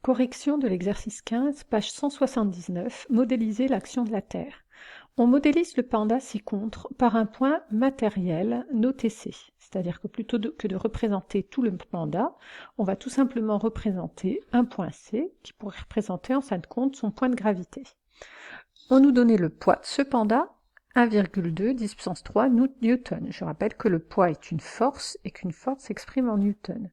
Correction de l'exercice 15, page 179, modéliser l'action de la Terre. On modélise le panda ci-contre par un point matériel noté C, c'est-à-dire que plutôt que de représenter tout le panda, on va tout simplement représenter un point C qui pourrait représenter en fin de compte son point de gravité. On nous donnait le poids de ce panda, 1,2 10 puissance 3 newton. Je rappelle que le poids est une force et qu'une force s'exprime en newton.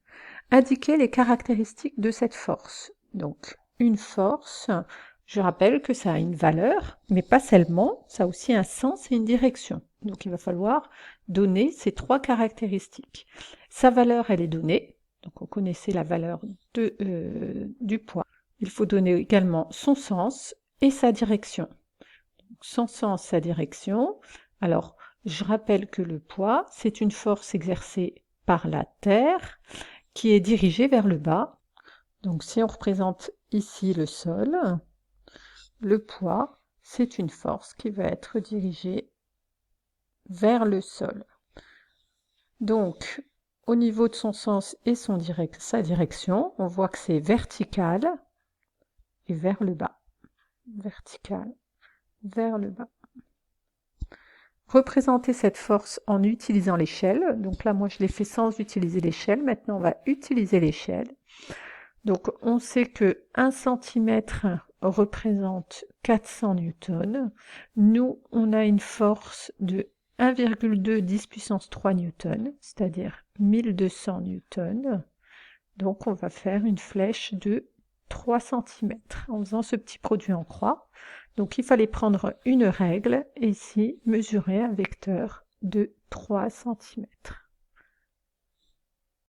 Indiquer les caractéristiques de cette force. Donc, une force, je rappelle que ça a une valeur, mais pas seulement, ça a aussi un sens et une direction. Donc, il va falloir donner ces trois caractéristiques. Sa valeur, elle est donnée, donc on connaissait la valeur du poids. Il faut donner également son sens et sa direction. Donc, son sens, sa direction. Alors, je rappelle que le poids, c'est une force exercée par la Terre qui est dirigée vers le bas. Donc si on représente ici le sol, le poids, c'est une force qui va être dirigée vers le sol. Donc, au niveau de son sens et sa direction, on voit que c'est vertical et vers le bas. Vertical, vers le bas. Représenter cette force en utilisant l'échelle. Donc là, moi, je l'ai fait sans utiliser l'échelle. Maintenant, on va utiliser l'échelle. Donc, on sait que 1 cm représente 400 newtons. Nous, on a une force de 1,2 10 puissance 3 newtons, c'est-à-dire 1200 newtons. Donc, on va faire une flèche de 3 cm en faisant ce petit produit en croix. Donc, il fallait prendre une règle et ici, mesurer un vecteur de 3 cm.